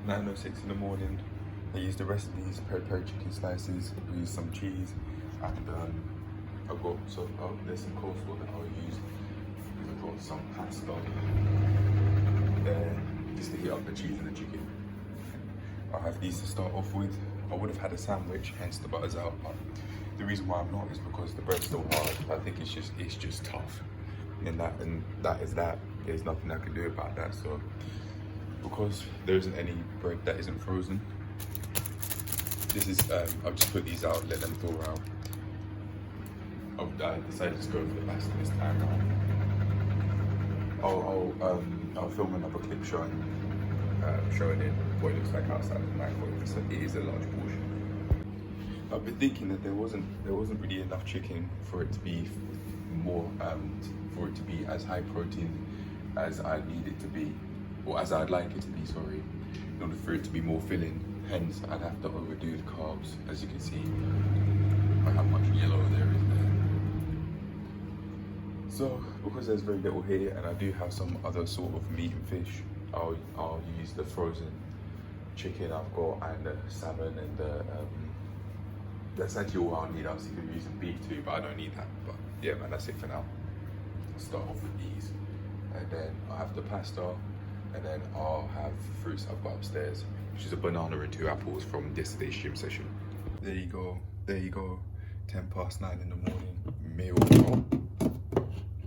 9:06 in the morning. I used the rest of these peri chicken slices. I used some cheese, and I've got there's some coleslaw that I'll use. I've got some pasta there just to heat up the cheese and the chicken. I'll have these to start off with. I would have had a sandwich, hence the butter's out. But the reason why I'm not is because the bread's still hard. I think it's just tough, and that is that. There's nothing I can do about that. So because there isn't any bread that isn't frozen, this is I've just put these out, let them thaw out. I decided to go for the pasta this time around. I'll film another clip showing it what it looks like outside of the microwave. So it is a large portion. I've been thinking that there wasn't really enough chicken for it to be as high protein as I need it to be, or as I'd like it to be, sorry, in order for it to be more filling. Hence, I'd have to overdo the carbs. As you can see by how much yellow there is there. So, because there's very little here, and I do have some other sort of meat and fish, I'll use the frozen chicken I've got, and the salmon, and that's actually all I'll need. I was thinking of using beef too, but I don't need that. But yeah, man, that's it for now. I'll start off with these, and then I'll have the pasta, and then I'll have fruits I've got upstairs, which is a banana and 2 apples from yesterday's gym session. There you go. 9:10 in the morning.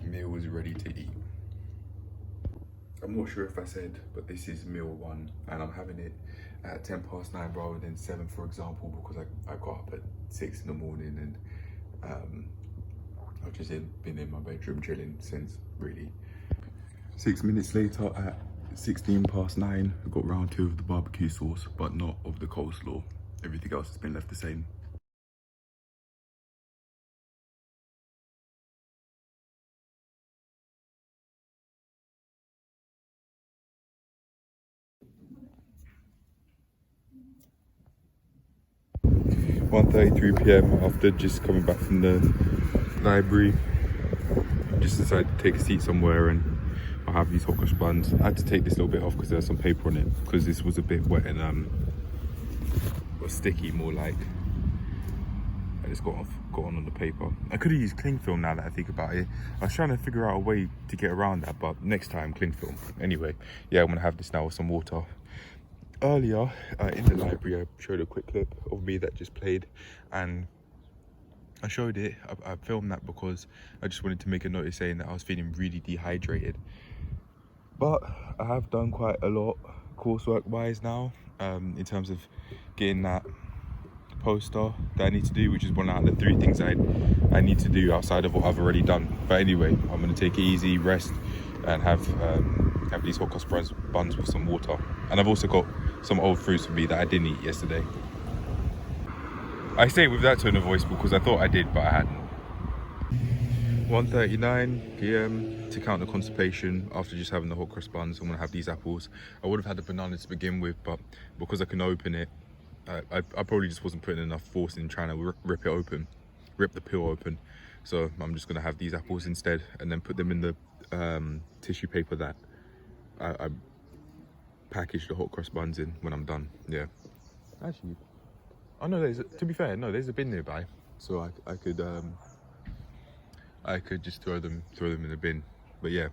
Meal is ready to eat. I'm not sure if I said, but this is meal 1, and I'm having it at 9:10 rather than 7, for example, because I got up at 6 in the morning, and I've just been in my bedroom chilling since, really. 6 minutes later, at 9:16, I got round 2 of the barbecue sauce, but not of the coleslaw. Everything else has been left the same. (1:33 p.m) after just coming back from the library. Just decided to take a seat somewhere, and I have these hot cross buns. I had to take this little bit off because there's some paper on it, because this was a bit wet and was sticky, more like. I just got on the paper. I could have used cling film now that I think about it. I was trying to figure out a way to get around that, but next time, cling film. Anyway, yeah, I'm gonna have this now with some water. Earlier in the library, I showed a quick clip of me that just played, and I showed it. I filmed that because I just wanted to make a note saying that I was feeling really dehydrated. But I have done quite a lot coursework wise now, in terms of getting that poster that I need to do, which is one out of the 3 things I need to do outside of what I've already done. But anyway, I'm gonna take it easy, rest, and have these hot cross buns with some water. And I've also got some old fruits with me that I didn't eat yesterday. I say it with that tone of voice because I thought I did, but I hadn't. 1:39 p.m. to count the constipation after just having the hot cross buns. I'm gonna have these apples. I would have had the banana to begin with, but because I can open it, I probably just wasn't putting enough force in trying to rip the peel open. So I'm just gonna have these apples instead, and then put them in the tissue paper that I packaged the hot cross buns in when I'm done. Yeah. Actually, oh no, to be fair, no, there's a bin nearby, so I could just throw them in the bin. But yeah,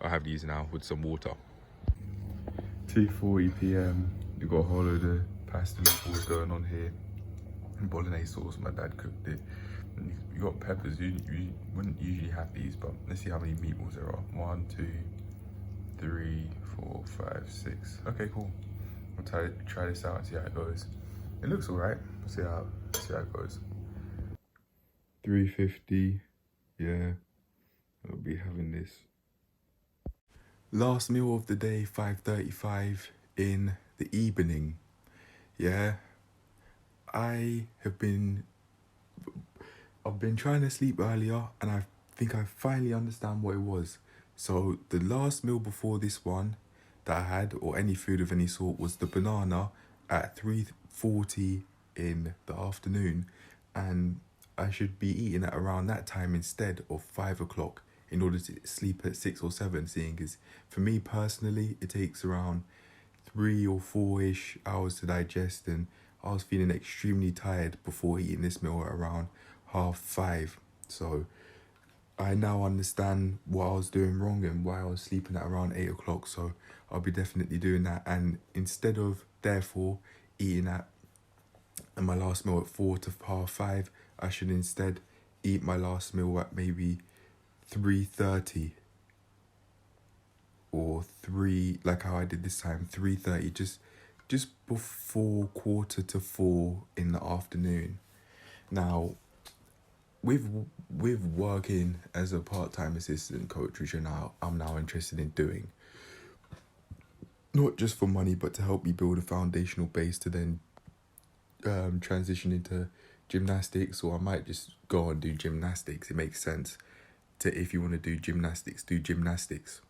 I'll have these now with some water. 2:40 p.m. We've got a whole load of pasta meatballs going on here. And bolognese sauce, my dad cooked it. And you got peppers. You wouldn't usually have these, but let's see how many meatballs there are. 1, 2, 3, 4, 5, 6. Okay, cool. I'll try this out and see how it goes. It looks alright. We'll see how it goes. 3:50. Yeah, I'll be having this. Last meal of the day, 5:35 in the evening. Yeah, I've been trying to sleep earlier, and I think I finally understand what it was. So the last meal before this one that I had, or any food of any sort, was the banana at 3:40 in the afternoon, and I should be eating at around that time instead of 5 o'clock in order to sleep at 6 or 7, seeing as for me personally, it takes around 3 or 4-ish hours to digest, and I was feeling extremely tired before eating this meal at around 5:30. So I now understand what I was doing wrong and why I was sleeping at around 8 o'clock. So I'll be definitely doing that. And instead of therefore eating at my last meal at 4 to 5:30, I should instead eat my last meal at maybe 3:30 or like how I did this time, 3:30, just before 3:45 in the afternoon. Now, with working as a part-time assistant coach, which I'm now interested in doing, not just for money, but to help me build a foundational base to then transition into gymnastics, or I might just go and do gymnastics. It makes sense to, if you want to do gymnastics, do gymnastics.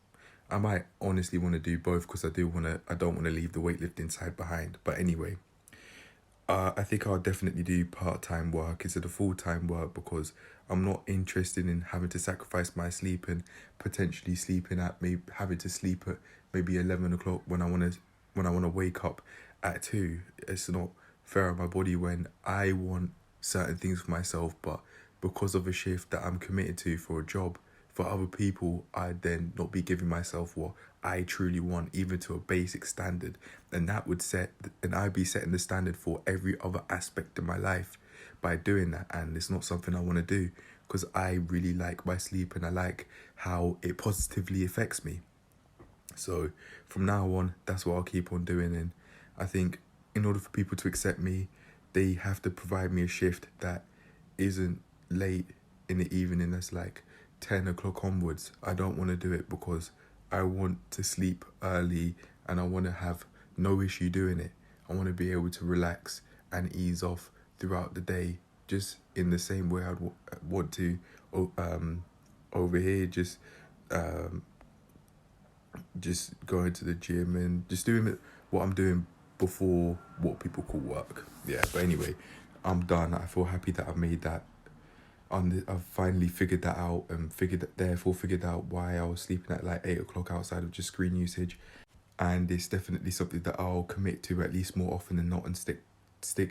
I might honestly want to do both because I don't want to leave the weightlifting side behind. But anyway, I think I'll definitely do part-time work instead of full-time work, because I'm not interested in having to sacrifice my sleep and potentially having to sleep at maybe 11 o'clock when I want to wake up at 2. It's not fair on my body when I want certain things for myself, but because of a shift that I'm committed to for a job, for other people, I'd then not be giving myself what I truly want, even to a basic standard. And I'd be setting the standard for every other aspect of my life by doing that. And it's not something I want to do, because I really like my sleep and I like how it positively affects me. So from now on, that's what I'll keep on doing. And I think in order for people to accept me, they have to provide me a shift that isn't late in the evening, that's like 10 o'clock onwards. I don't want to do it because I want to sleep early and I want to have no issue doing it. I want to be able to relax and ease off throughout the day, just in the same way I'd want to over here, just going to the gym and just doing what I'm doing before what people call work. Yeah, but anyway, I'm done. I feel happy that I've made that. I've finally figured that out and figured out why I was sleeping at like 8 o'clock outside of just screen usage. And it's definitely something that I'll commit to at least more often than not and stick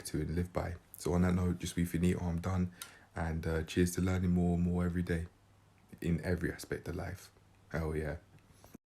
to and live by. So on that note, just be finito, I'm done. And cheers to learning more and more every day in every aspect of life. Hell yeah.